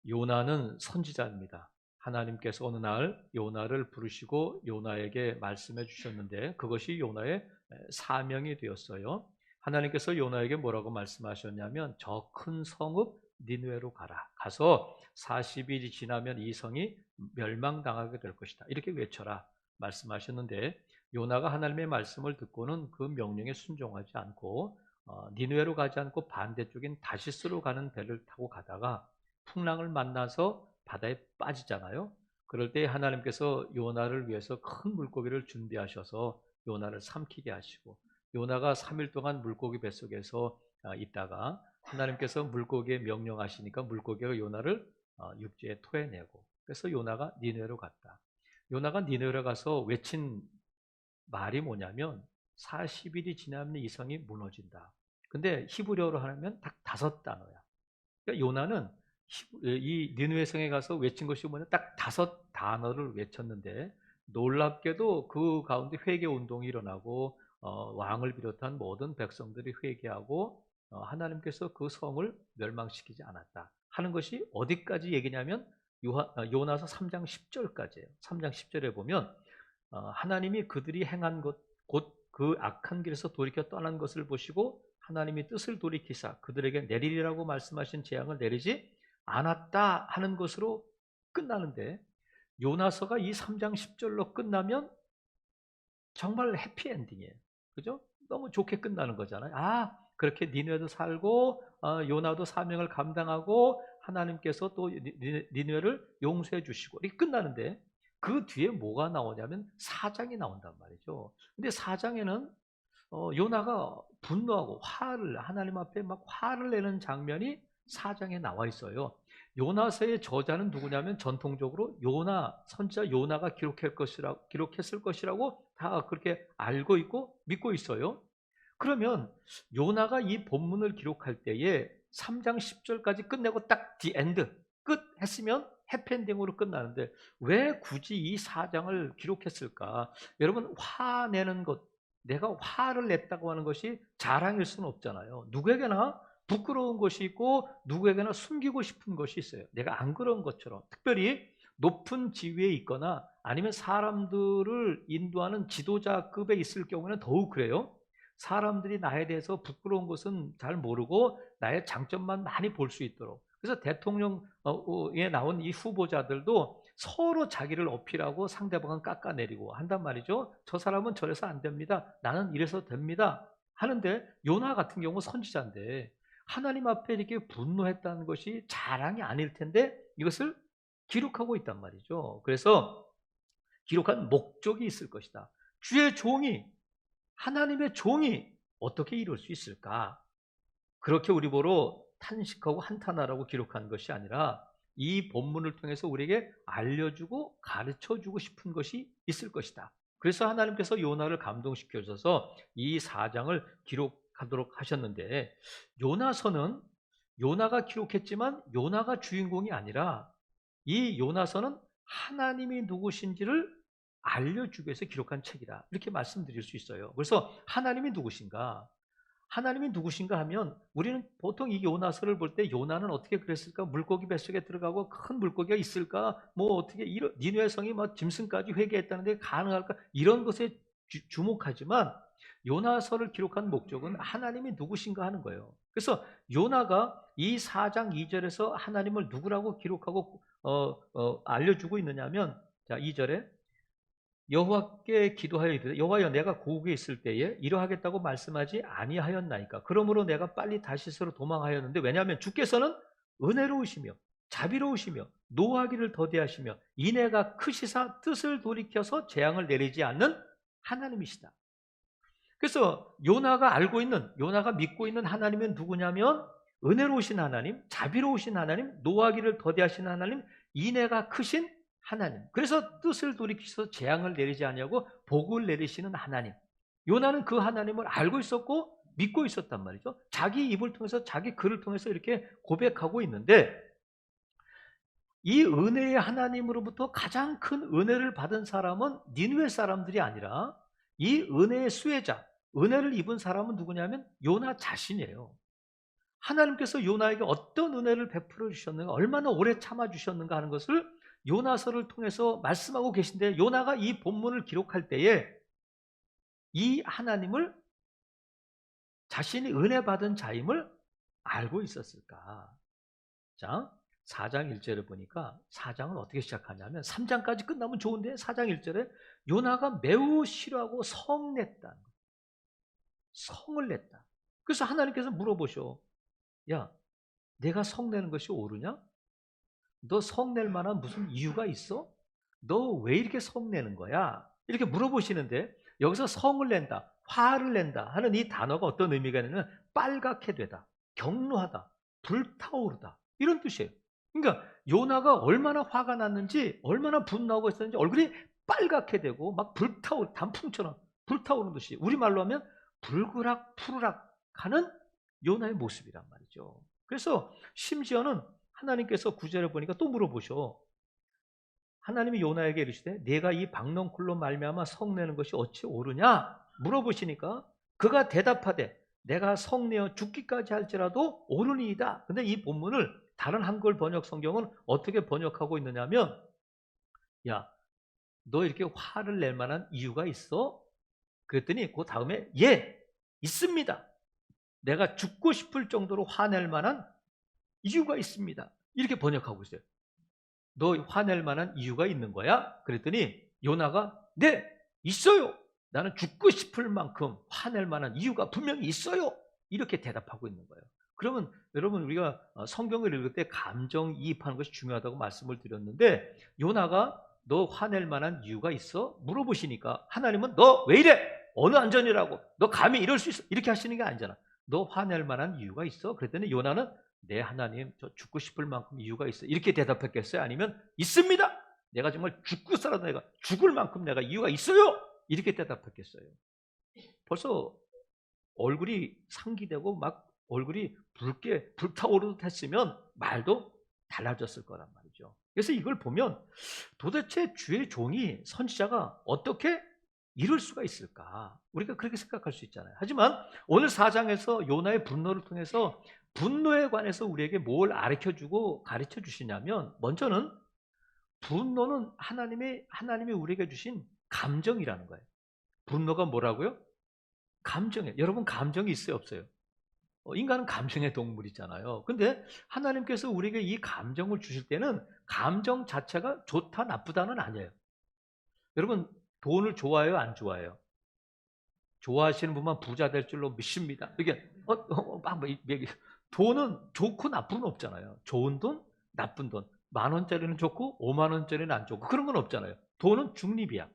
요나는 선지자입니다. 하나님께서 어느 날 요나를 부르시고 요나에게 말씀해 주셨는데 그것이 요나의 사명이 되었어요. 하나님께서 요나에게 뭐라고 말씀하셨냐면 저 큰 성읍 니느웨로 가라. 가서 40일이 지나면 이 성이 멸망당하게 될 것이다. 이렇게 외쳐라 말씀하셨는데 요나가 하나님의 말씀을 듣고는 그 명령에 순종하지 않고 니느웨로 가지 않고 반대쪽인 다시스로 가는 배를 타고 가다가 풍랑을 만나서 바다에 빠지잖아요. 그럴 때 하나님께서 요나를 위해서 큰 물고기를 준비하셔서 요나를 삼키게 하시고 요나가 3일 동안 물고기 뱃속에서 있다가 하나님께서 물고기에 명령하시니까 물고기가 요나를 육지에 토해내고 그래서 요나가 니느웨로 갔다. 요나가 니느웨로 가서 외친 말이 뭐냐면 40일이 지나면 이 성이 무너진다. 근데 히브리어로 하면 딱 5단어야. 그러니까 요나는 이 니느웨 성에 가서 외친 것이 뭐냐 딱 5단어를 외쳤는데 놀랍게도 그 가운데 회개 운동이 일어나고 왕을 비롯한 모든 백성들이 회개하고 하나님께서 그 성을 멸망시키지 않았다 하는 것이 어디까지 얘기냐면 요나서 3장 10절까지예요. 3장 10절에 보면 하나님이 그들이 행한 것 곧 그 악한 길에서 돌이켜 떠난 것을 보시고 하나님이 뜻을 돌이키사 그들에게 내리리라고 말씀하신 재앙을 내리지 않았다 하는 것으로 끝나는데 요나서가 이 3장 10절로 끝나면 정말 해피엔딩이에요. 그죠? 너무 좋게 끝나는 거잖아요. 그렇게 니느웨도 살고 요나도 사명을 감당하고 하나님께서 또 니느웨를 용서해 주시고 이렇게 끝나는데 그 뒤에 뭐가 나오냐면 4장이 나온단 말이죠. 근데 4장에는 요나가 분노하고 하나님 앞에 막 화를 내는 장면이 4장에 나와 있어요. 요나서의 저자는 누구냐면 전통적으로 선지자 요나가 기록했을 것이라고 다 그렇게 알고 있고 믿고 있어요. 그러면 요나가 이 본문을 기록할 때에 3장 10절까지 끝내고 딱 the end 끝 했으면 해피엔딩으로 끝나는데 왜 굳이 이 4장을 기록했을까? 여러분 화내는 것 내가 화를 냈다고 하는 것이 자랑일 수는 없잖아요. 누구에게나 부끄러운 것이 있고 누구에게나 숨기고 싶은 것이 있어요. 내가 안 그런 것처럼 특별히 높은 지위에 있거나 아니면 사람들을 인도하는 지도자급에 있을 경우는 더욱 그래요. 사람들이 나에 대해서 부끄러운 것은 잘 모르고 나의 장점만 많이 볼 수 있도록. 그래서 대통령에 나온 이 후보자들도 서로 자기를 어필하고 상대방은 깎아내리고 한단 말이죠. 저 사람은 저래서 안 됩니다. 나는 이래서 됩니다. 하는데 요나 같은 경우 선지자인데 하나님 앞에 이렇게 분노했다는 것이 자랑이 아닐 텐데 이것을 기록하고 있단 말이죠. 그래서 기록한 목적이 있을 것이다. 주의 종이 하나님의 종이 어떻게 이룰 수 있을까? 그렇게 우리 보러 탄식하고 한탄하라고 기록한 것이 아니라 이 본문을 통해서 우리에게 알려주고 가르쳐주고 싶은 것이 있을 것이다. 그래서 하나님께서 요나를 감동시켜 주셔서 이 4장을 기록하도록 하셨는데 요나서는 요나가 기록했지만 요나가 주인공이 아니라 이 요나서는 하나님이 누구신지를 알려주기 위해서 기록한 책이다. 이렇게 말씀드릴 수 있어요. 그래서 하나님이 누구신가? 하나님이 누구신가 하면 우리는 보통 이 요나서를 볼 때 요나는 어떻게 그랬을까? 물고기 뱃속에 들어가고 큰 물고기가 있을까? 뭐 어떻게 니느웨 성이 뭐 짐승까지 회개했다는데 가능할까? 이런 것에 주목하지만 요나서를 기록한 목적은 하나님이 누구신가 하는 거예요. 그래서 요나가 이 4장 2절에서 하나님을 누구라고 기록하고 알려주고 있느냐면 자 2절에 여호와께 기도하여 이르되 여호와여 내가 고국에 있을 때에 이러하겠다고 말씀하지 아니하였나이까. 그러므로 내가 빨리 다시스로 도망하였는데 왜냐하면 주께서는 은혜로우시며 자비로우시며 노하기를 더디하시며 인애가 크시사 뜻을 돌이켜서 재앙을 내리지 않는 하나님이시다. 그래서 요나가 믿고 있는 하나님은 누구냐면 은혜로우신 하나님, 자비로우신 하나님, 노하기를 더디하신 하나님, 인애가 크신 하나님. 그래서 뜻을 돌이키셔서 재앙을 내리지 않냐고 복을 내리시는 하나님. 요나는 그 하나님을 알고 있었고 믿고 있었단 말이죠. 자기 입을 통해서 자기 글을 통해서 이렇게 고백하고 있는데 이 은혜의 하나님으로부터 가장 큰 은혜를 받은 사람은 니느웨 사람들이 아니라 이 은혜의 수혜자, 은혜를 입은 사람은 누구냐면 요나 자신이에요. 하나님께서 요나에게 어떤 은혜를 베풀어 주셨는가, 얼마나 오래 참아 주셨는가 하는 것을 요나서를 통해서 말씀하고 계신데, 요나가 이 본문을 기록할 때에 이 하나님을 자신이 은혜 받은 자임을 알고 있었을까? 자, 4장 1절을 보니까 4장은 어떻게 시작하냐면 3장까지 끝나면 좋은데 4장 1절에 요나가 매우 싫어하고 성냈다. 성을 냈다. 그래서 하나님께서 물어보셔. 야, 내가 성내는 것이 옳으냐? 너 성낼 만한 무슨 이유가 있어? 너 왜 이렇게 성내는 거야? 이렇게 물어보시는데, 여기서 성을 낸다, 화를 낸다 하는 이 단어가 어떤 의미가 있냐면 빨갛게 되다, 격노하다, 불타오르다, 이런 뜻이에요. 그러니까 요나가 얼마나 화가 났는지, 얼마나 분노하고 있었는지 얼굴이 빨갛게 되고 막 단풍처럼 불타오르는 듯이, 우리말로 하면 불그락 푸르락 하는 요나의 모습이란 말이죠. 그래서 심지어는 하나님께서 9절을 보니까 또 물어보셔. 하나님이 요나에게 이르시되 내가 이 박넝쿨로 말미암아 성내는 것이 어찌 옳으냐 물어보시니까 그가 대답하되 내가 성내어 죽기까지 할지라도 옳으니이다. 근데 이 본문을 다른 한글 번역 성경은 어떻게 번역하고 있느냐면, 야, 너 이렇게 화를 낼 만한 이유가 있어? 그랬더니 그 다음에 예, 있습니다. 내가 죽고 싶을 정도로 화낼 만한 이유가 있습니다. 이렇게 번역하고 있어요. 너 화낼 만한 이유가 있는 거야? 그랬더니 요나가 네, 있어요. 나는 죽고 싶을 만큼 화낼 만한 이유가 분명히 있어요. 이렇게 대답하고 있는 거예요. 그러면 여러분, 우리가 성경을 읽을 때 감정이입하는 것이 중요하다고 말씀을 드렸는데, 요나가 너 화낼 만한 이유가 있어? 물어보시니까 하나님은 너 왜 이래? 어느 안전이라고? 너 감히 이럴 수 있어? 이렇게 하시는 게 아니잖아. 너 화낼 만한 이유가 있어? 그랬더니 요나는 네, 하나님, 저 죽고 싶을 만큼 이유가 있어. 이렇게 대답했겠어요? 아니면 있습니다. 내가 정말 죽고 살아도 내가 죽을 만큼 내가 이유가 있어요. 이렇게 대답했겠어요? 벌써 얼굴이 상기되고 막 얼굴이 붉게 불타오르듯 했으면 말도 달라졌을 거란 말이죠. 그래서 이걸 보면 도대체 주의 종이, 선지자가 어떻게 이럴 수가 있을까? 우리가 그렇게 생각할 수 있잖아요. 하지만 오늘 4장에서 요나의 분노를 통해서 분노에 관해서 우리에게 뭘 가르쳐주고 가르쳐 주시냐면, 먼저는 분노는 하나님이 우리에게 주신 감정이라는 거예요. 분노가 뭐라고요? 감정이에요. 여러분, 감정이 있어요, 없어요? 인간은 감정의 동물이잖아요. 근데 하나님께서 우리에게 이 감정을 주실 때는 감정 자체가 좋다 나쁘다는 아니에요. 여러분, 돈을 좋아해요, 안 좋아해요? 좋아하시는 분만 부자 될 줄로 믿습니다. 이게 돈은 좋고 나쁘는 없잖아요. 좋은 돈, 나쁜 돈. 10,000원짜리는 좋고 50,000원짜리는 안 좋고 그런 건 없잖아요. 돈은 중립이야.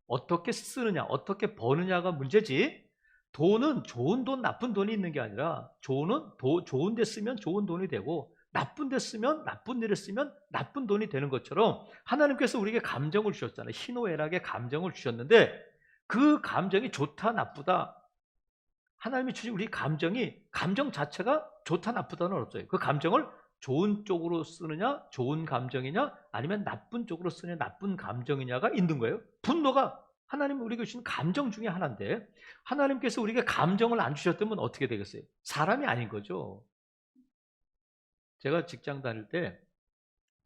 어떻게 쓰느냐, 어떻게 버느냐가 문제지, 돈은 좋은 돈, 나쁜 돈이 있는 게 아니라 좋은 데 쓰면 좋은 돈이 되고 나쁜 데 쓰면, 나쁜 데를 쓰면 나쁜 돈이 되는 것처럼 하나님께서 우리에게 감정을 주셨잖아요. 희노애락의 감정을 주셨는데 그 감정이 좋다 나쁘다, 하나님이 주신 우리 감정 자체가 좋다 나쁘다는 없어요. 그 감정을 좋은 쪽으로 쓰느냐, 좋은 감정이냐, 아니면 나쁜 쪽으로 쓰느냐, 나쁜 감정이냐가 있는 거예요. 분노가 하나님이 우리에게 주신 감정 중에 하나인데, 하나님께서 우리에게 감정을 안 주셨다면 어떻게 되겠어요? 사람이 아닌 거죠. 제가 직장 다닐 때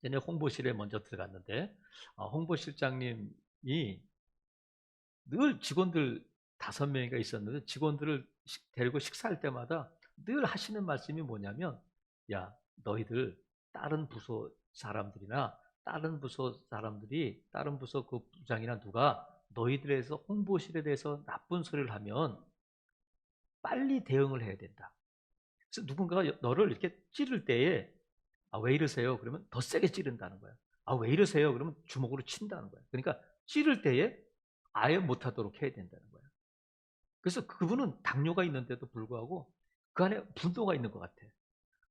전에 홍보실에 먼저 들어갔는데, 홍보실장님이 늘 직원들 5명이가 있었는데, 직원들을 데리고 식사할 때마다 늘 하시는 말씀이 뭐냐면, 야, 너희들 다른 부서 사람들이나 다른 부서 사람들이, 다른 부서 그 부장이나 누가 너희들에 대해서, 홍보실에 대해서 나쁜 소리를 하면 빨리 대응을 해야 된다. 그래서 누군가가 너를 이렇게 찌를 때에 왜 이러세요? 그러면 더 세게 찌른다는 거야. 왜 이러세요? 그러면 주먹으로 친다는 거야. 그러니까 찌를 때에 아예 못하도록 해야 된다는 거야. 그래서 그분은 당뇨가 있는데도 불구하고 그 안에 분노가 있는 것 같아.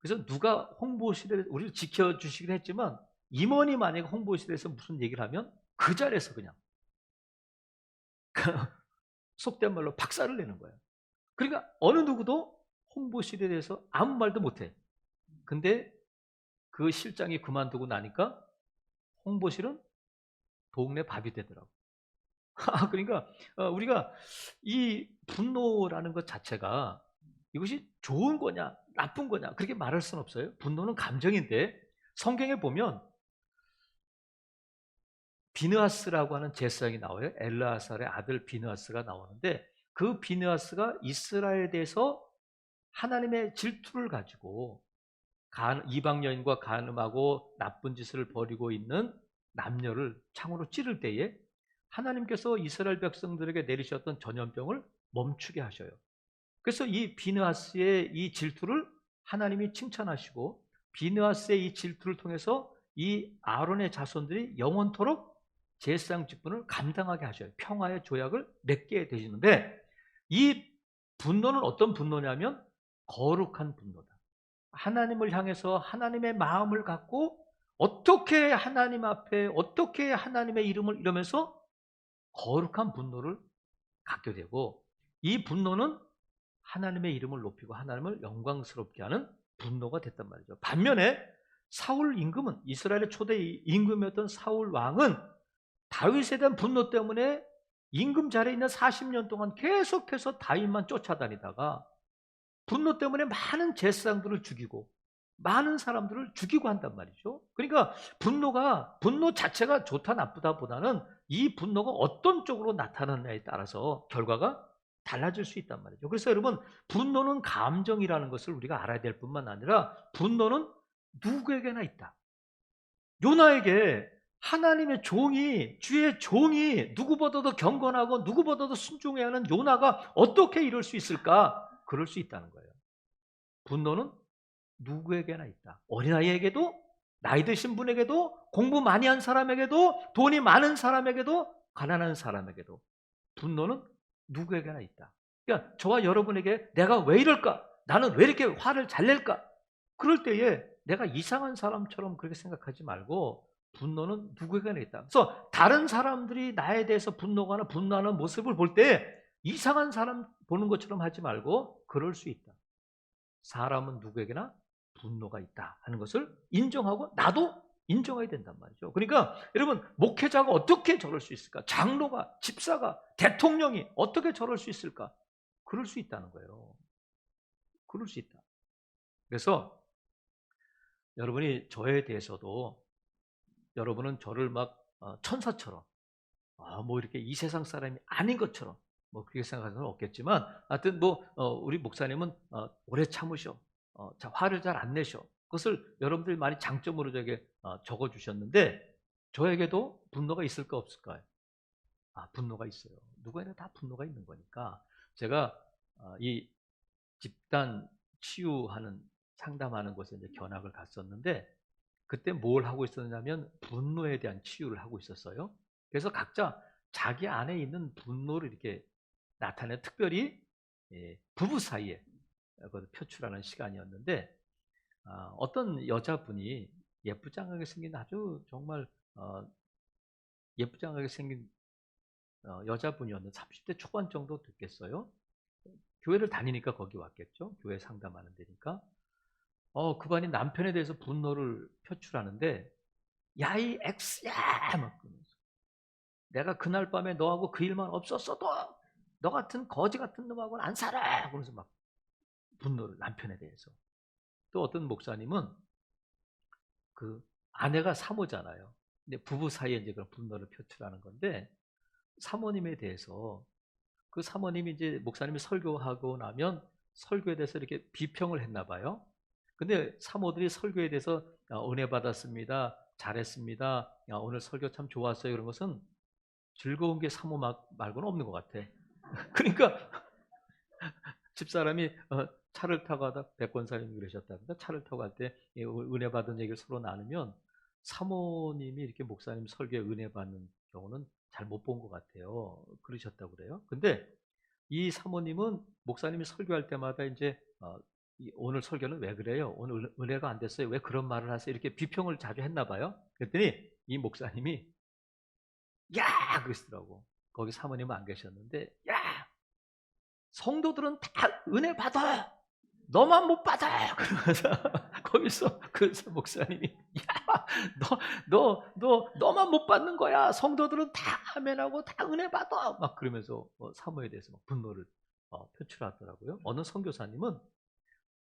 그래서 누가 홍보실에 우리를 지켜주시긴 했지만, 임원이 만약에 홍보실에서 무슨 얘기를 하면 그 자리에서 그냥 속된 말로 박살을 내는 거예요. 그러니까 어느 누구도 홍보실에 대해서 아무 말도 못해. 근데 그 실장이 그만두고 나니까 홍보실은 동네 밥이 되더라고. 그러니까 우리가 이 분노라는 것 자체가 이것이 좋은 거냐 나쁜 거냐 그렇게 말할 수는 없어요. 분노는 감정인데 성경에 보면 비느하스라고 하는 제사장이 나와요. 엘르아살의 아들 비느하스가 나오는데 그 비느하스가 이스라엘에 대해서 하나님의 질투를 가지고 이방 여인과 간음하고 나쁜 짓을 벌이고 있는 남녀를 창으로 찌를 때에 하나님께서 이스라엘 백성들에게 내리셨던 전염병을 멈추게 하셔요. 그래서 이 비느하스의 이 질투를 하나님이 칭찬하시고 비느하스의 이 질투를 통해서 이 아론의 자손들이 영원토록 제사장 직분을 감당하게 하셔요. 평화의 조약을 맺게 되시는데 이 분노는 어떤 분노냐면 거룩한 분노다. 하나님을 향해서 하나님의 마음을 갖고 어떻게 하나님 앞에 어떻게 하나님의 이름을 이러면서 거룩한 분노를 갖게 되고 이 분노는 하나님의 이름을 높이고 하나님을 영광스럽게 하는 분노가 됐단 말이죠. 반면에 사울 임금은 이스라엘의 초대 임금이었던 사울 왕은 다윗에 대한 분노 때문에 임금 자리에 있는 40년 동안 계속해서 다윗만 쫓아다니다가 분노 때문에 많은 제사장들을 죽이고 많은 사람들을 죽이고 한단 말이죠. 그러니까 분노 자체가 좋다 나쁘다 보다는 이 분노가 어떤 쪽으로 나타나느냐에 따라서 결과가 달라질 수 있단 말이죠. 그래서 여러분 분노는 감정이라는 것을 우리가 알아야 될 뿐만 아니라 분노는 누구에게나 있다. 요나에게 하나님의 종이 주의 종이 누구보다도 경건하고 누구보다도 순종해야 하는 요나가 어떻게 이럴 수 있을까? 그럴 수 있다는 거예요. 분노는 누구에게나 있다. 어린아이에게도 나이 드신 분에게도 공부 많이 한 사람에게도 돈이 많은 사람에게도 가난한 사람에게도 분노는 누구에게나 있다. 그러니까 저와 여러분에게 내가 왜 이럴까? 나는 왜 이렇게 화를 잘 낼까? 그럴 때에 내가 이상한 사람처럼 그렇게 생각하지 말고 분노는 누구에게나 있다. 그래서 다른 사람들이 나에 대해서 분노하거나 분노하는 모습을 볼 때 이상한 사람 보는 것처럼 하지 말고 그럴 수 있다. 사람은 누구에게나 분노가 있다 하는 것을 인정하고 나도 인정해야 된단 말이죠. 그러니까 여러분 목회자가 어떻게 저럴 수 있을까? 장로가, 집사가, 대통령이 어떻게 저럴 수 있을까? 그럴 수 있다는 거예요. 그럴 수 있다. 그래서 여러분이 저에 대해서도 여러분은 저를 막 천사처럼 뭐 이렇게 이 세상 사람이 아닌 것처럼 뭐 그렇게 생각하는 건 없겠지만 하여튼 우리 목사님은 오래 참으셔. 화를 잘 안 내셔. 그것을 여러분들이 많이 장점으로 저에게 적어주셨는데 저에게도 분노가 있을까 없을까요? 분노가 있어요. 누구에나 다 분노가 있는 거니까 제가 이 집단 치유하는 상담하는 곳에 이제 견학을 갔었는데 그때 뭘 하고 있었냐면 분노에 대한 치유를 하고 있었어요. 그래서 각자 자기 안에 있는 분노를 이렇게 나타내 특별히 부부 사이에 표출하는 시간이었는데 어떤 여자분이 예쁘장하게 생긴 아주 정말 예쁘장하게 생긴 여자분이었는데 30대 초반 정도 됐겠어요. 교회를 다니니까 거기 왔겠죠. 교회 상담하는 데니까. 그반이 남편에 대해서 분노를 표출하는데 야 이 X야 막 그러면서 내가 그날 밤에 너하고 그 일만 없었어도 너 같은 거지 같은 놈하고는 안 살아 그러면서 막 분노를 남편에 대해서. 또 어떤 목사님은 그 아내가 사모잖아요. 근데 부부 사이에 이제 그런 분노를 표출하는 건데 사모님에 대해서 그 사모님이 이제 목사님이 설교하고 나면 설교에 대해서 이렇게 비평을 했나 봐요. 근데 사모들이 설교에 대해서 은혜 받았습니다. 잘했습니다. 오늘 설교 참 좋았어요. 이런 것은 즐거운 게 사모 말고는 없는 것 같아. 그러니까 집사람이 차를 타고 가다 백권사님이 그러셨답니다. 차를 타고 갈 때 은혜 받은 얘기를 서로 나누면 사모님이 이렇게 목사님 설교에 은혜 받는 경우는 잘 못 본 것 같아요. 그러셨다고 그래요. 근데 이 사모님은 목사님이 설교할 때마다 이제 오늘 설교는 왜 그래요? 오늘 은혜가 안 됐어요. 왜 그런 말을 하세요? 이렇게 비평을 자주 했나 봐요. 그랬더니 이 목사님이 야! 그러시더라고. 거기 사모님은 안 계셨는데 야! 성도들은 다 은혜 받아. 너만 못 받아. 그러면서 거기서 그래서 목사님이 야, 너만 못 받는 거야. 성도들은 다 아멘하고 다 은혜 받아. 막 그러면서 사모에 대해서 막 분노를 표출하더라고요. 어느 선교사님은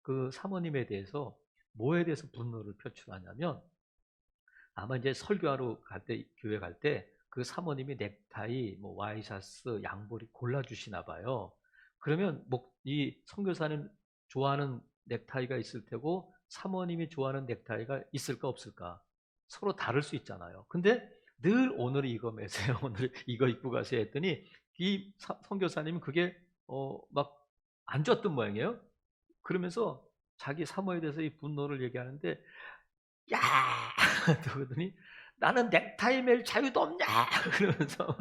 그 사모님에 대해서 뭐에 대해서 분노를 표출하냐면, 아마 이제 설교하러 갈 때, 교회 갈 때 그 사모님이 넥타이, 뭐 와이셔츠, 양복이 골라주시나 봐요. 그러면 이 선교사님 좋아하는 넥타이가 있을 테고 사모님이 좋아하는 넥타이가 있을까 없을까? 서로 다를 수 있잖아요. 근데 늘 오늘 이거 매세요. 오늘 이거 입고 가세요 했더니 이 선교사님은 그게 막 안 좋았던 모양이에요. 그러면서 자기 사모에 대해서 이 분노를 얘기하는데, 야! 그러더니 나는 넥타이 맬 자유도 없냐? 그러면서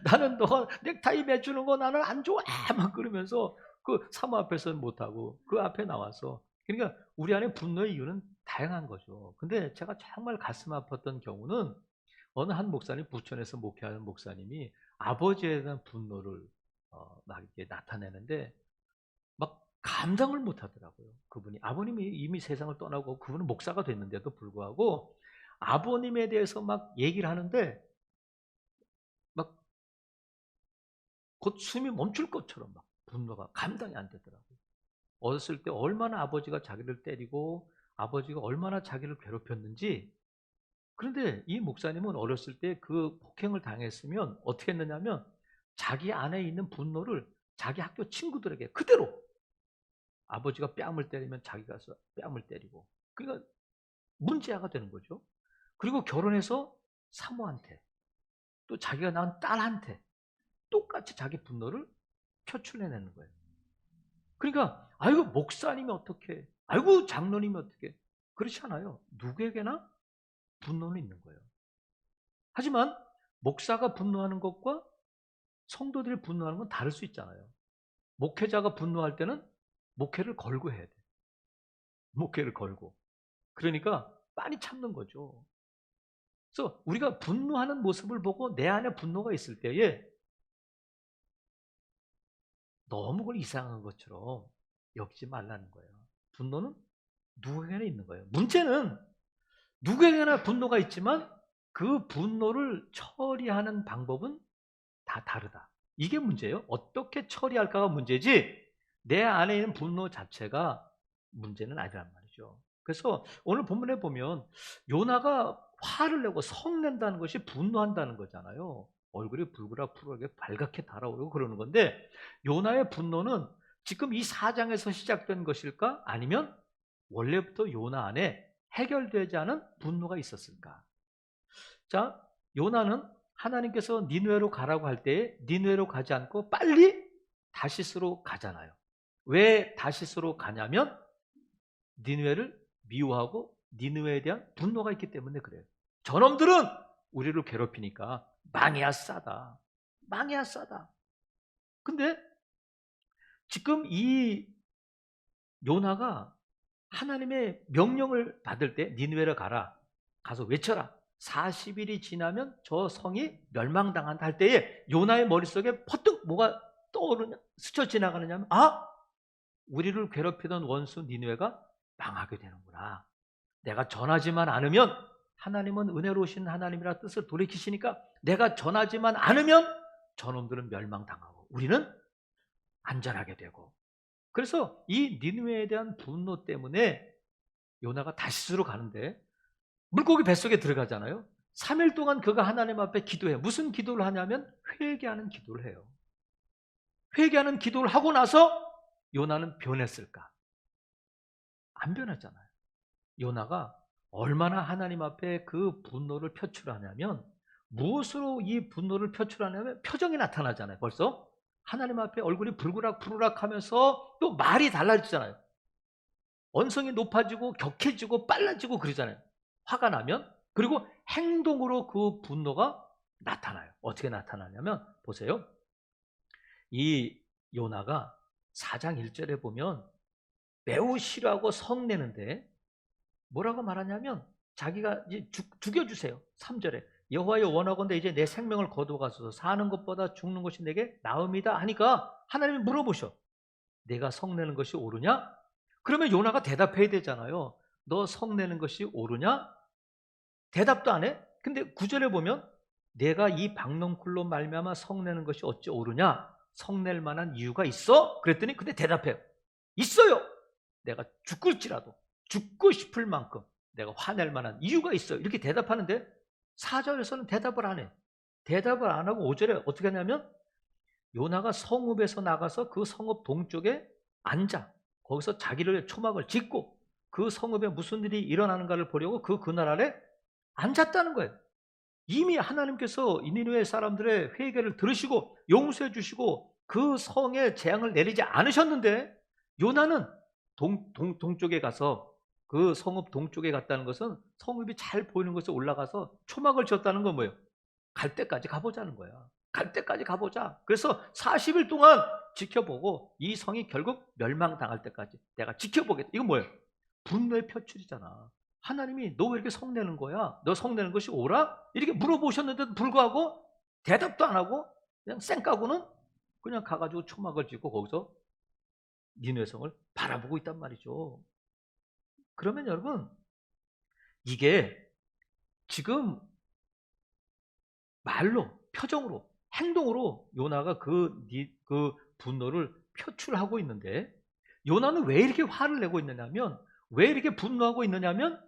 나는 너 넥타이 매주는 거 나는 안 좋아. 막 그러면서 그 사모 앞에서는 못하고 그 앞에 나와서. 그러니까 우리 안에 분노의 이유는 다양한 거죠. 근데 제가 정말 가슴 아팠던 경우는 어느 한 목사님, 부천에서 목회하는 목사님이 아버지에 대한 분노를 막 이렇게 나타내는데 막 감당을 못 하더라고요. 그분이 아버님이 이미 세상을 떠나고 그분은 목사가 됐는데도 불구하고 아버님에 대해서 막 얘기를 하는데 막 곧 숨이 멈출 것처럼 막 분노가 감당이 안 되더라고요. 어렸을 때 얼마나 아버지가 자기를 때리고 아버지가 얼마나 자기를 괴롭혔는지. 그런데 이 목사님은 어렸을 때 그 폭행을 당했으면 어떻게 했느냐면 자기 안에 있는 분노를 자기 학교 친구들에게 그대로, 아버지가 뺨을 때리면 자기가 가서 뺨을 때리고, 그러니까 문제아가 되는 거죠. 그리고 결혼해서 사모한테, 또 자기가 낳은 딸한테 똑같이 자기 분노를 표출해내는 거예요. 그러니까 아이고 목사님이 어떻게, 아이고 장로님이 어떻게, 그렇지 않아요. 누구에게나 분노는 있는 거예요. 하지만 목사가 분노하는 것과 성도들이 분노하는 건 다를 수 있잖아요. 목회자가 분노할 때는 목회를 걸고 해야 돼. 목회를 걸고. 그러니까 많이 참는 거죠. 그래서 우리가 분노하는 모습을 보고 내 안에 분노가 있을 때에 너무 그걸 이상한 것처럼 여기지 말라는 거예요. 분노는 누구에게나 있는 거예요. 문제는 누구에게나 분노가 있지만 그 분노를 처리하는 방법은 다 다르다. 이게 문제예요. 어떻게 처리할까가 문제지 내 안에 있는 분노 자체가 문제는 아니란 말이죠. 그래서 오늘 본문에 보면 요나가 화를 내고 성낸다는 것이 분노한다는 거잖아요. 얼굴이 불그락불그하게 발갛게 달아오르고 그러는 건데, 요나의 분노는 지금 이 4장에서 시작된 것일까? 아니면 원래부터 요나 안에 해결되지 않은 분노가 있었을까? 자, 요나는 하나님께서 니느웨로 가라고 할 때에 니느웨로 가지 않고 빨리 다시스로 가잖아요. 왜 다시스로 가냐면 니느웨를 미워하고 니느웨에 대한 분노가 있기 때문에 그래요. 저놈들은 우리를 괴롭히니까 망해야 싸다. 망해야 싸다. 근데 지금 이 요나가 하나님의 명령을 받을 때 니느웨로 가라. 가서 외쳐라. 40일이 지나면 저 성이 멸망당한다 할 때에 요나의 머릿속에 퍼뜩 뭐가 떠오르냐, 스쳐 지나가느냐면, 아! 우리를 괴롭히던 원수 니느웨가 망하게 되는구나. 내가 전하지만 않으면, 하나님은 은혜로우신 하나님이라 뜻을 돌이키시니까 내가 전하지만 않으면 저놈들은 멸망당하고 우리는 안전하게 되고. 그래서 이 니느웨에 대한 분노 때문에 요나가 다시스로 가는데 물고기 뱃속에 들어가잖아요. 3일 동안 그가 하나님 앞에 기도해요. 무슨 기도를 하냐면 회개하는 기도를 해요. 회개하는 기도를 하고 나서 요나는 변했을까? 안 변했잖아요. 요나가 얼마나 하나님 앞에 그 분노를 표출하냐면, 무엇으로 이 분노를 표출하냐면 표정이 나타나잖아요. 벌써 하나님 앞에 얼굴이 불그락불그락 하면서 또 말이 달라지잖아요. 언성이 높아지고 격해지고 빨라지고 그러잖아요. 화가 나면. 그리고 행동으로 그 분노가 나타나요. 어떻게 나타나냐면 보세요. 이 요나가 4장 1절에 보면 매우 싫어하고 성내는데 뭐라고 말하냐면 자기가 이제 죽여주세요. 3절에 여호와여 원하건대 이제 내 생명을 거두어가소서. 사는 것보다 죽는 것이 내게 나음이다 하니까 하나님이 물어보셔. 내가 성내는 것이 옳으냐? 그러면 요나가 대답해야 되잖아요. 너 성내는 것이 옳으냐? 대답도 안 해? 근데 9절에 보면 내가 이 박넝쿨로 말미암아 성내는 것이 어찌 옳으냐? 성낼 만한 이유가 있어? 그랬더니 근데 대답해요. 있어요. 내가 죽을지라도 죽고 싶을 만큼 내가 화낼 만한 이유가 있어요. 이렇게 대답하는데 4절에서는 대답을 안 해. 대답을 안 하고 5절에 어떻게 하냐면 요나가 성읍에서 나가서 그 성읍 동쪽에 앉아 거기서 자기를 초막을 짓고 그 성읍에 무슨 일이 일어나는가를 보려고 그 그늘 아래 앉았다는 거예요. 이미 하나님께서 니느웨 사람들의 회개를 들으시고 용서해 주시고 그 성에 재앙을 내리지 않으셨는데 요나는 동쪽에 가서 그 성읍 동쪽에 갔다는 것은 성읍이 잘 보이는 곳에 올라가서 초막을 지었다는 건 뭐예요? 갈 때까지 가보자는 거야. 갈 때까지 가보자. 그래서 40일 동안 지켜보고 이 성이 결국 멸망당할 때까지 내가 지켜보겠다. 이건 뭐예요? 분노의 표출이잖아. 하나님이 너 왜 이렇게 성내는 거야? 너 성내는 것이 옳아? 이렇게 물어보셨는데도 불구하고 대답도 안 하고 그냥 쌩까고는 그냥 가가지고 초막을 짓고 거기서 니느웨 성을 바라보고 있단 말이죠. 그러면 여러분 이게 지금 말로 표정으로 행동으로 요나가 그 분노를 표출하고 있는데 요나는 왜 이렇게 화를 내고 있느냐면 왜 이렇게 분노하고 있느냐면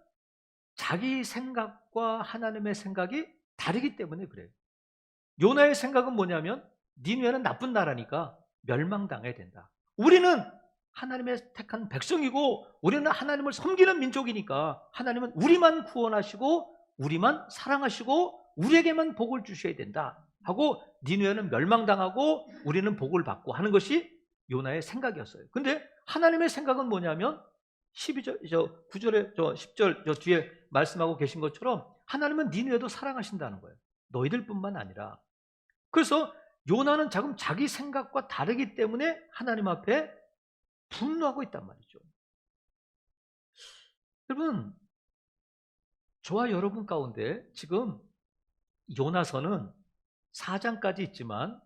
자기 생각과 하나님의 생각이 다르기 때문에 그래요. 요나의 생각은 뭐냐면 니느웨는 나쁜 나라니까 멸망당해야 된다. 우리는 하나님의 택한 백성이고 우리는 하나님을 섬기는 민족이니까 하나님은 우리만 구원하시고 우리만 사랑하시고 우리에게만 복을 주셔야 된다 하고 니느웨는 멸망당하고 우리는 복을 받고 하는 것이 요나의 생각이었어요. 근데 하나님의 생각은 뭐냐면 12절, 9절에 10절 뒤에 말씀하고 계신 것처럼 하나님은 니느웨도 사랑하신다는 거예요. 너희들뿐만 아니라. 그래서 요나는 지금 자기 생각과 다르기 때문에 하나님 앞에 분노하고 있단 말이죠. 여러분, 저와 여러분 가운데 지금 요나서는 4장까지 있지만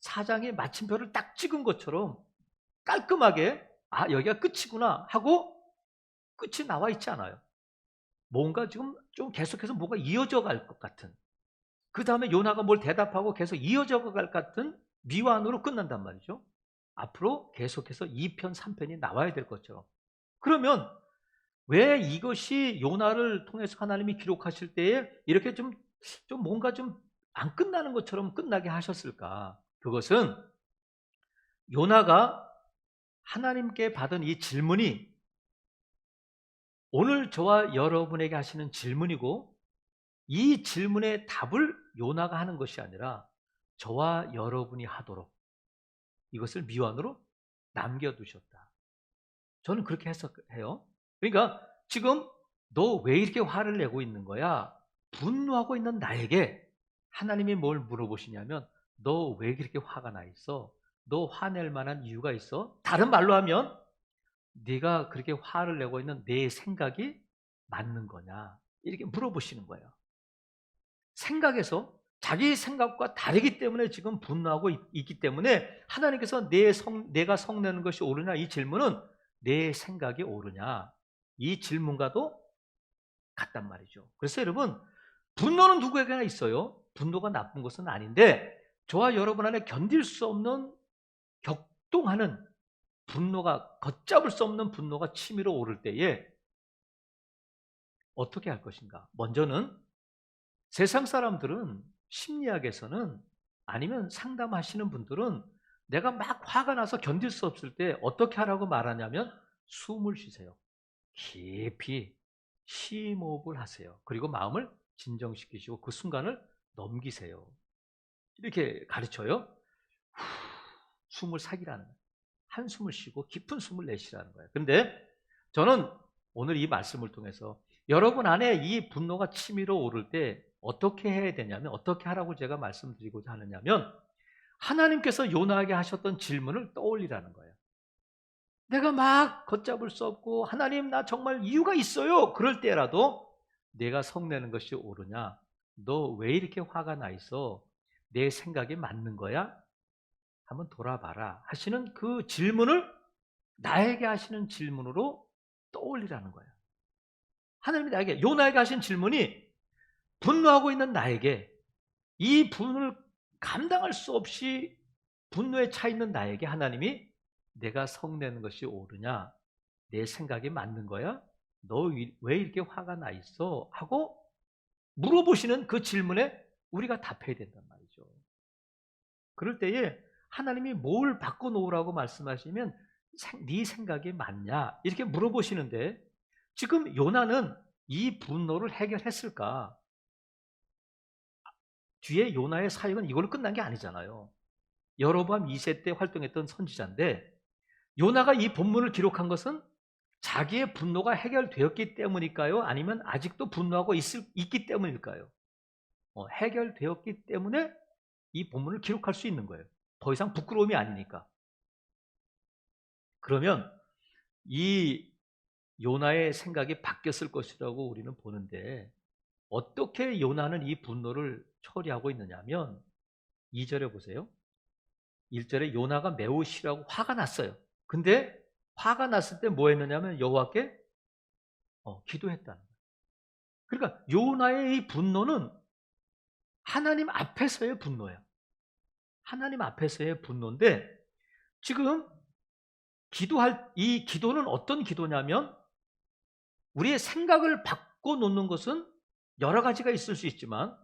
4장의 마침표를 딱 찍은 것처럼 깔끔하게 여기가 끝이구나 하고 끝이 나와 있지 않아요. 뭔가 지금 좀 계속해서 뭐가 이어져 갈 것 같은, 그 다음에 요나가 뭘 대답하고 계속 이어져 갈 것 같은 미완으로 끝난단 말이죠. 앞으로 계속해서 2편, 3편이 나와야 될 것처럼. 그러면 왜 이것이 요나를 통해서 하나님이 기록하실 때에 이렇게 좀 뭔가 좀 안 끝나는 것처럼 끝나게 하셨을까? 그것은 요나가 하나님께 받은 이 질문이 오늘 저와 여러분에게 하시는 질문이고 이 질문의 답을 요나가 하는 것이 아니라 저와 여러분이 하도록 이것을 미완으로 남겨두셨다. 저는 그렇게 해석해요. 그러니까 지금 너 왜 이렇게 화를 내고 있는 거야? 분노하고 있는 나에게 하나님이 뭘 물어보시냐면 너 왜 그렇게 화가 나 있어? 너 화낼 만한 이유가 있어? 다른 말로 하면 네가 그렇게 화를 내고 있는 내 생각이 맞는 거냐? 이렇게 물어보시는 거예요. 생각에서 자기 생각과 다르기 때문에 지금 분노하고 있기 때문에 하나님께서 내가 성내는 것이 옳으냐 이 질문은 내 생각이 옳으냐 이 질문과도 같단 말이죠. 그래서 여러분 분노는 누구에게나 있어요. 분노가 나쁜 것은 아닌데 저와 여러분 안에 견딜 수 없는 격동하는 분노가 걷잡을 수 없는 분노가 치밀어 오를 때에 어떻게 할 것인가? 먼저는 세상 사람들은 심리학에서는 아니면 상담하시는 분들은 내가 막 화가 나서 견딜 수 없을 때 어떻게 하라고 말하냐면 숨을 쉬세요. 깊이 심호흡을 하세요. 그리고 마음을 진정시키시고 그 순간을 넘기세요. 이렇게 가르쳐요. 숨을 사기라는 거예요. 한숨을 쉬고 깊은 숨을 내쉬라는 거예요. 그런데 저는 오늘 이 말씀을 통해서 여러분 안에 이 분노가 치밀어 오를 때 어떻게 해야 되냐면 어떻게 하라고 제가 말씀드리고자 하느냐면 하나님께서 요나에게 하셨던 질문을 떠올리라는 거예요. 내가 막 걷잡을 수 없고 하나님 나 정말 이유가 있어요. 그럴 때라도 내가 성내는 것이 옳으냐? 너 왜 이렇게 화가 나 있어? 내 생각이 맞는 거야? 한번 돌아봐라 하시는 그 질문을 나에게 하시는 질문으로 떠올리라는 거예요. 하나님이 나에게 요나에게 하신 질문이 분노하고 있는 나에게 이 분을 감당할 수 없이 분노에 차 있는 나에게 하나님이 내가 성내는 것이 옳으냐? 내 생각이 맞는 거야? 너 왜 이렇게 화가 나 있어? 하고 물어보시는 그 질문에 우리가 답해야 된단 말이죠. 그럴 때에 하나님이 뭘 바꿔놓으라고 말씀하시면 네 생각이 맞냐? 이렇게 물어보시는데 지금 요나는 이 분노를 해결했을까? 뒤에 요나의 사역은 이걸로 끝난 게 아니잖아요. 여로보암 2세 때 활동했던 선지자인데 요나가 이 본문을 기록한 것은 자기의 분노가 해결되었기 때문일까요? 아니면 아직도 분노하고 있기 때문일까요? 해결되었기 때문에 이 본문을 기록할 수 있는 거예요. 더 이상 부끄러움이 아니니까. 그러면 이 요나의 생각이 바뀌었을 것이라고 우리는 보는데 어떻게 요나는 이 분노를 처리하고 있느냐면 2절에 보세요. 1절에 요나가 매우 싫어하고 화가 났어요. 근데 화가 났을 때 뭐 했느냐면 여호와께 기도했다는 거예요. 그러니까 요나의 이 분노는 하나님 앞에서의 분노예요. 하나님 앞에서의 분노인데 지금 이 기도는 어떤 기도냐면 우리의 생각을 바꿔놓는 것은 여러 가지가 있을 수 있지만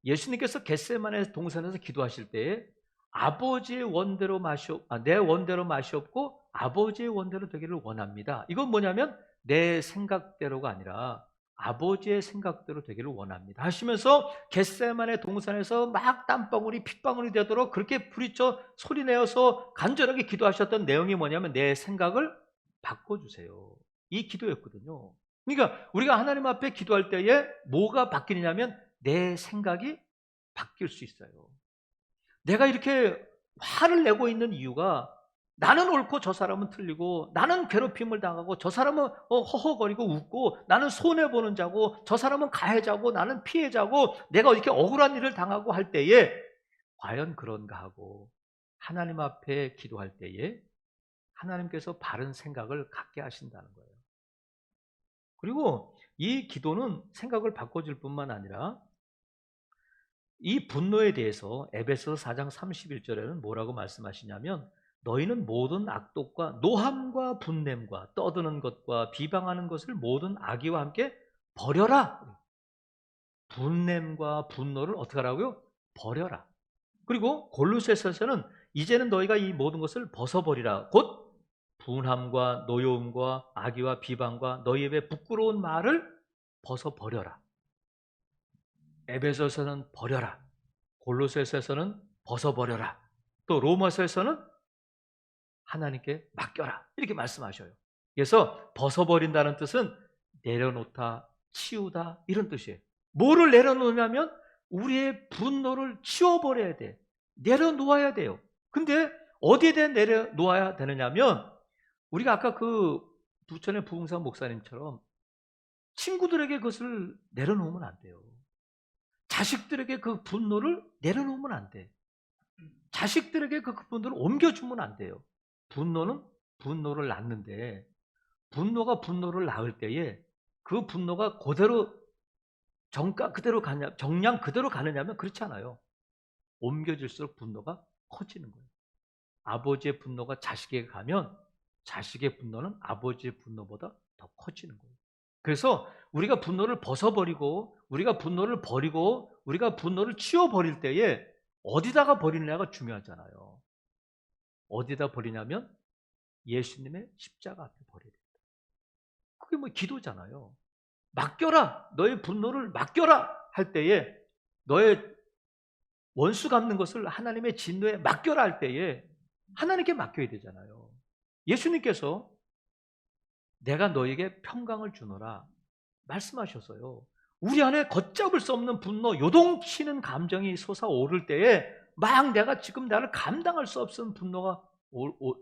예수님께서 겟세마네 동산에서 기도하실 때에 아버지의 원대로 내 원대로 마시옵고 아버지의 원대로 되기를 원합니다. 이건 뭐냐면 내 생각대로가 아니라 아버지의 생각대로 되기를 원합니다 하시면서 겟세마네 동산에서 막 땀방울이 핏방울이 되도록 그렇게 부리쳐 소리내어서 간절하게 기도하셨던 내용이 뭐냐면 내 생각을 바꿔주세요. 이 기도였거든요. 그러니까 우리가 하나님 앞에 기도할 때에 뭐가 바뀌느냐면 내 생각이 바뀔 수 있어요. 내가 이렇게 화를 내고 있는 이유가 나는 옳고 저 사람은 틀리고 나는 괴롭힘을 당하고 저 사람은 허허거리고 웃고 나는 손해보는 자고 저 사람은 가해자고 나는 피해자고 내가 이렇게 억울한 일을 당하고 할 때에 과연 그런가 하고 하나님 앞에 기도할 때에 하나님께서 바른 생각을 갖게 하신다는 거예요. 그리고 이 기도는 생각을 바꿔줄 뿐만 아니라 이 분노에 대해서 에베소서 4장 31절에는 뭐라고 말씀하시냐면 너희는 모든 악독과 노함과 분냄과 떠드는 것과 비방하는 것을 모든 악의와 함께 버려라. 분냄과 분노를 어떻게 하라고요? 버려라. 그리고 골로새서에서는 이제는 너희가 이 모든 것을 벗어버리라. 곧 분함과 노여움과 악의와 비방과 너희 입에 부끄러운 말을 벗어버려라. 에베소서는 버려라. 골로새서에서는 벗어버려라. 또 로마서에서는 하나님께 맡겨라. 이렇게 말씀하셔요. 그래서 벗어버린다는 뜻은 내려놓다, 치우다 이런 뜻이에요. 뭐를 내려놓냐면 우리의 분노를 치워버려야 돼. 내려놓아야 돼요. 근데 어디에 대해 내려놓아야 되느냐면 우리가 아까 그 부천의 부흥사 목사님처럼 친구들에게 그것을 내려놓으면 안 돼요. 자식들에게 그 분노를 내려놓으면 안 돼. 자식들에게 그 분노를 옮겨주면 안 돼요. 분노는 분노를 낳는데 분노가 분노를 낳을 때에 그 분노가 그대로 정가 그대로 가냐, 정량 그대로 가느냐면 그렇지 않아요. 옮겨질수록 분노가 커지는 거예요. 아버지의 분노가 자식에게 가면 자식의 분노는 아버지의 분노보다 더 커지는 거예요. 그래서 우리가 분노를 벗어버리고 우리가 분노를 버리고 우리가 분노를 치워버릴 때에 어디다가 버리느냐가 중요하잖아요. 어디다 버리냐면 예수님의 십자가 앞에 버려야 됩니다. 그게 뭐 기도잖아요. 맡겨라. 너의 분노를 맡겨라 할 때에 너의 원수 갚는 것을 하나님의 진노에 맡겨라 할 때에 하나님께 맡겨야 되잖아요. 예수님께서 내가 너에게 평강을 주노라 말씀하셨어요. 우리 안에 걷잡을 수 없는 분노, 요동치는 감정이 솟아오를 때에 막 내가 지금 나를 감당할 수 없는 분노가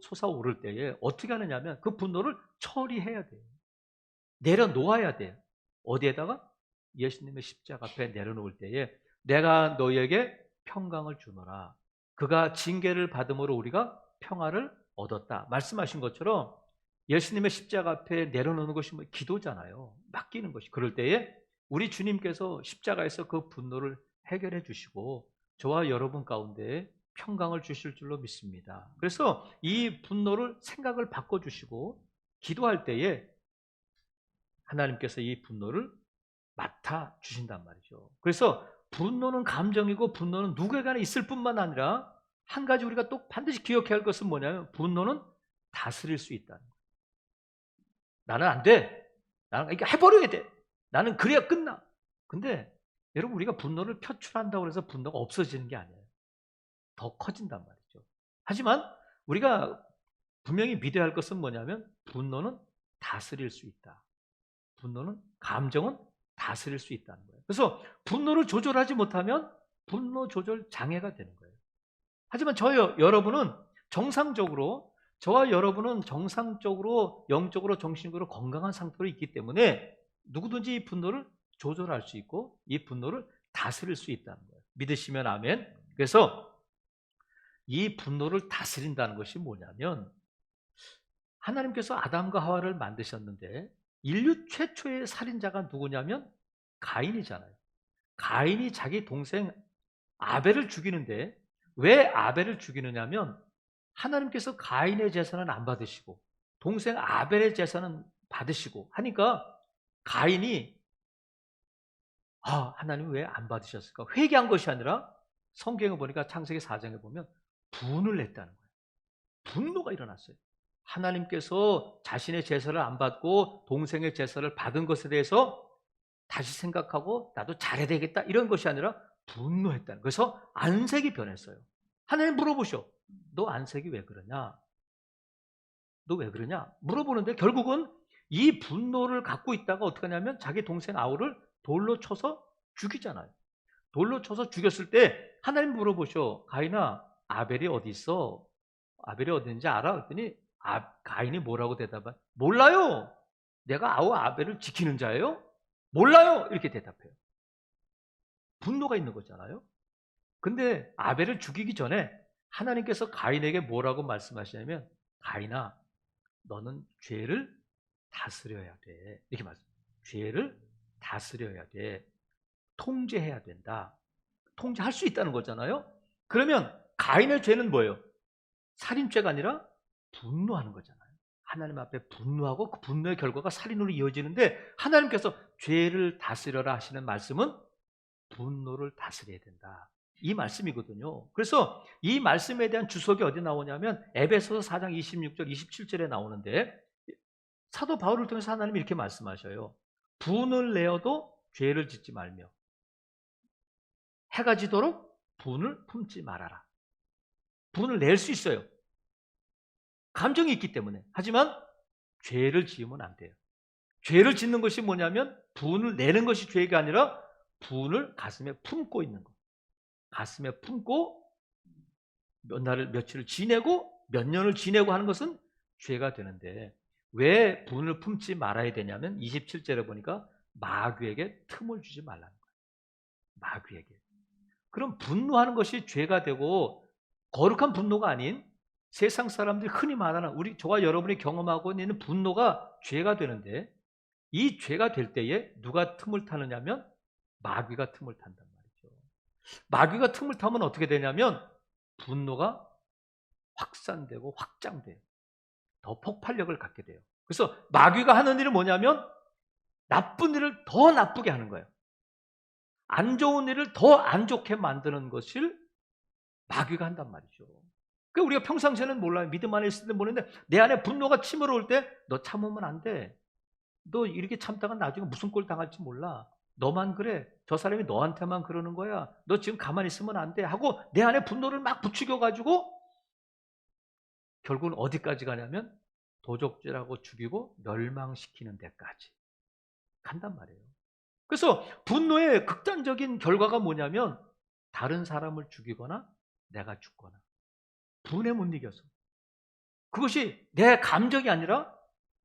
솟아오를 때에 어떻게 하느냐면 그 분노를 처리해야 돼요. 내려놓아야 돼요. 어디에다가? 예수님의 십자가 앞에 내려놓을 때에 내가 너희에게 평강을 주노라. 그가 징계를 받음으로 우리가 평화를 얻었다. 말씀하신 것처럼 예수님의 십자가 앞에 내려놓는 것이 뭐 기도잖아요. 맡기는 것이. 그럴 때에 우리 주님께서 십자가에서 그 분노를 해결해 주시고 저와 여러분 가운데 평강을 주실 줄로 믿습니다. 그래서 이 분노를 생각을 바꿔주시고 기도할 때에 하나님께서 이 분노를 맡아 주신단 말이죠. 그래서 분노는 감정이고 분노는 누구에게나 있을 뿐만 아니라 한 가지 우리가 또 반드시 기억해야 할 것은 뭐냐면 분노는 다스릴 수 있다는 거예요. 나는 안 돼. 나는 이게 해버려야 돼. 나는 그래야 끝나. 근데 여러분 우리가 분노를 표출한다고 해서 분노가 없어지는 게 아니에요. 더 커진단 말이죠. 하지만 우리가 분명히 믿어야 할 것은 뭐냐면 분노는 다스릴 수 있다. 분노는 감정은 다스릴 수 있다는 거예요. 그래서 분노를 조절하지 못하면 분노 조절 장애가 되는 거예요. 하지만 여러분은 정상적으로 저와 여러분은 정상적으로 영적으로 정신적으로 건강한 상태로 있기 때문에 누구든지 이 분노를 조절할 수 있고 이 분노를 다스릴 수 있다는 거예요. 믿으시면 아멘. 그래서 이 분노를 다스린다는 것이 뭐냐면 하나님께서 아담과 하와를 만드셨는데 인류 최초의 살인자가 누구냐면 가인이잖아요. 가인이 자기 동생 아벨을 죽이는데 왜 아벨을 죽이느냐면 하나님께서 가인의 제사는 안 받으시고 동생 아벨의 제사는 받으시고 하니까 가인이 하나님 왜 안 받으셨을까? 회개한 것이 아니라 성경에 보니까 창세기 4장에 보면 분을 냈다는 거예요. 분노가 일어났어요. 하나님께서 자신의 제사를 안 받고 동생의 제사를 받은 것에 대해서 다시 생각하고 나도 잘해야 되겠다 이런 것이 아니라 분노했다는 거예요. 그래서 안색이 변했어요. 하나님 물어보셔. 너 안색이 왜 그러냐? 너 왜 그러냐? 물어보는데 결국은 이 분노를 갖고 있다가 어떻게 하냐면 자기 동생 아우를 돌로 쳐서 죽이잖아요. 돌로 쳐서 죽였을 때 하나님 물어보셔. 가인아, 아벨이 어디 있어? 아벨이 어디 있는지 알아? 그랬더니 가인이 뭐라고 대답해? 몰라요. 내가 아우 아벨을 지키는 자예요? 몰라요. 이렇게 대답해요. 분노가 있는 거잖아요. 근데 아벨을 죽이기 전에 하나님께서 가인에게 뭐라고 말씀하시냐면 가인아, 너는 죄를 다스려야 돼. 이렇게 말씀해요. 죄를 다스려야 돼. 통제해야 된다. 통제할 수 있다는 거잖아요. 그러면 가인의 죄는 뭐예요? 살인죄가 아니라 분노하는 거잖아요. 하나님 앞에 분노하고 그 분노의 결과가 살인으로 이어지는데 하나님께서 죄를 다스려라 하시는 말씀은 분노를 다스려야 된다. 이 말씀이거든요. 그래서 이 말씀에 대한 주석이 어디 나오냐면 에베소서 4장 26절 27절에 나오는데 사도 바울을 통해서 하나님이 이렇게 말씀하셔요. 분을 내어도 죄를 짓지 말며 해가 지도록 분을 품지 말아라. 분을 낼 수 있어요. 감정이 있기 때문에. 하지만 죄를 지으면 안 돼요. 죄를 짓는 것이 뭐냐면 분을 내는 것이 죄가 아니라 분을 가슴에 품고 있는 것. 가슴에 품고 며칠을 지내고 몇 년을 지내고 하는 것은 죄가 되는데 왜 분을 품지 말아야 되냐면 27절에 보니까 마귀에게 틈을 주지 말라는 거예요. 마귀에게. 그럼 분노하는 것이 죄가 되고 거룩한 분노가 아닌 세상 사람들이 흔히 말하는 저와 여러분이 경험하고 있는 분노가 죄가 되는데 이 죄가 될 때에 누가 틈을 타느냐면 마귀가 틈을 탄단 말이죠. 마귀가 틈을 타면 어떻게 되냐면 분노가 확산되고 확장돼요. 더 폭발력을 갖게 돼요. 그래서 마귀가 하는 일은 뭐냐면 나쁜 일을 더 나쁘게 하는 거예요. 안 좋은 일을 더 안 좋게 만드는 것을 마귀가 한단 말이죠. 그러니까 우리가 평상시에는 몰라요. 믿음 안에 있을 때 모르는데 내 안에 분노가 치밀어올 때 너 참으면 안 돼. 너 이렇게 참다가 나중에 무슨 꼴 당할지 몰라. 너만 그래. 저 사람이 너한테만 그러는 거야. 너 지금 가만히 있으면 안 돼. 하고 내 안에 분노를 막 부추겨가지고 결국은 어디까지 가냐면 도적질하고 죽이고 멸망시키는 데까지 간단 말이에요. 그래서 분노의 극단적인 결과가 뭐냐면 다른 사람을 죽이거나 내가 죽거나 분에 못 이겨서 그것이 내 감정이 아니라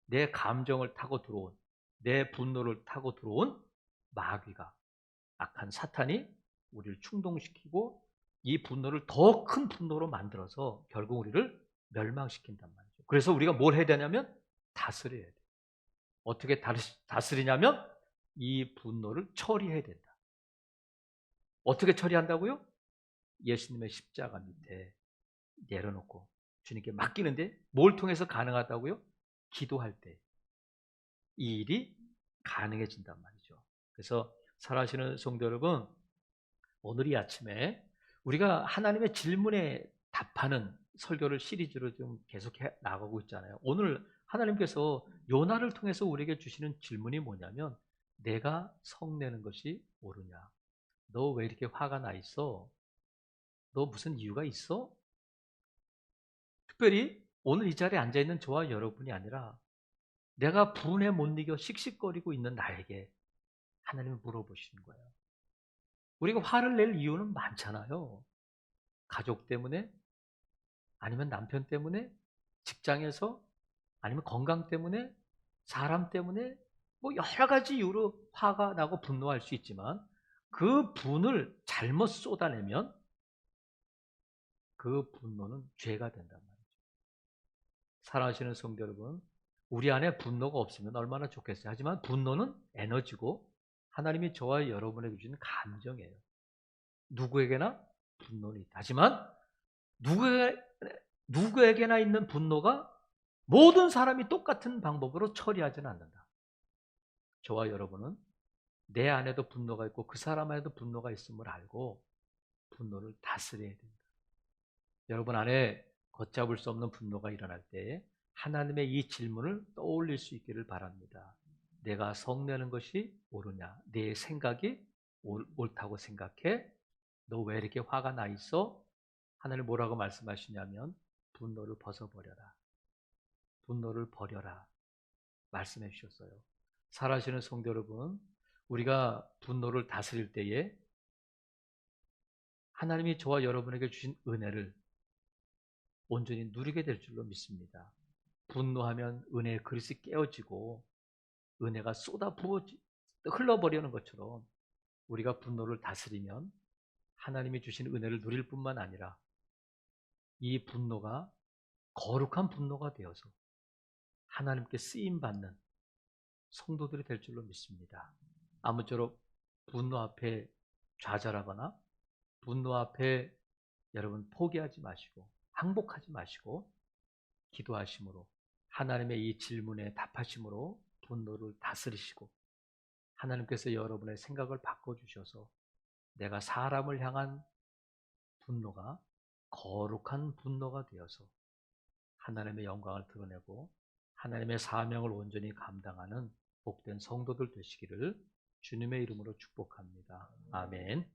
내 감정을 타고 들어온 내 분노를 타고 들어온 마귀가 악한 사탄이 우리를 충동시키고 이 분노를 더 큰 분노로 만들어서 결국 우리를 멸망시킨단 말이죠. 그래서 우리가 뭘 해야 되냐면 다스려야 돼요. 어떻게 다스리냐면 이 분노를 처리해야 된다. 어떻게 처리한다고요? 예수님의 십자가 밑에 내려놓고 주님께 맡기는데 뭘 통해서 가능하다고요? 기도할 때 이 일이 가능해진단 말이죠. 그래서 살아가시는 성도 여러분, 오늘 이 아침에 우리가 하나님의 질문에 답하는 설교를 시리즈로 좀 계속해 나가고 있잖아요. 오늘 하나님께서 요나를 통해서 우리에게 주시는 질문이 뭐냐면, 내가 성내는 것이 옳으냐? 너 왜 이렇게 화가 나 있어? 너 무슨 이유가 있어? 특별히 오늘 이 자리에 앉아있는 저와 여러분이 아니라 내가 분에 못 이겨 씩씩거리고 있는 나에게 하나님이 물어보시는 거예요. 우리가 화를 낼 이유는 많잖아요. 가족 때문에, 아니면 남편 때문에, 직장에서, 아니면 건강 때문에, 사람 때문에, 뭐 여러 가지 이유로 화가 나고 분노할 수 있지만 그 분을 잘못 쏟아내면 그 분노는 죄가 된단 말이에요. 사랑하시는 성도 여러분, 우리 안에 분노가 없으면 얼마나 좋겠어요. 하지만 분노는 에너지고 하나님이 저와 여러분에게 주시는 감정이에요. 누구에게나 분노는 있다. 하지만 누구에게나 있는 분노가 모든 사람이 똑같은 방법으로 처리하지는 않는다. 저와 여러분은 내 안에도 분노가 있고 그 사람 안에도 분노가 있음을 알고 분노를 다스려야 됩니다. 여러분 안에 걷잡을 수 없는 분노가 일어날 때 하나님의 이 질문을 떠올릴 수 있기를 바랍니다. 내가 성내는 것이 옳으냐? 내 생각이 옳다고 생각해? 너 왜 이렇게 화가 나 있어? 하나님 뭐라고 말씀하시냐면 분노를 벗어버려라. 분노를 버려라. 말씀해 주셨어요. 살아시는 성도 여러분, 우리가 분노를 다스릴 때에 하나님이 저와 여러분에게 주신 은혜를 온전히 누리게 될 줄로 믿습니다. 분노하면 은혜의 그릇이 깨어지고 은혜가 흘러버리는 것처럼 우리가 분노를 다스리면 하나님이 주신 은혜를 누릴 뿐만 아니라 이 분노가 거룩한 분노가 되어서 하나님께 쓰임받는 성도들이 될 줄로 믿습니다. 아무쪼록 분노 앞에 좌절하거나 분노 앞에 여러분 포기하지 마시고 항복하지 마시고 기도하심으로 하나님의 이 질문에 답하심으로 분노를 다스리시고 하나님께서 여러분의 생각을 바꿔주셔서 내가 사람을 향한 분노가 거룩한 분노가 되어서 하나님의 영광을 드러내고 하나님의 사명을 온전히 감당하는 복된 성도들 되시기를 주님의 이름으로 축복합니다. 아멘.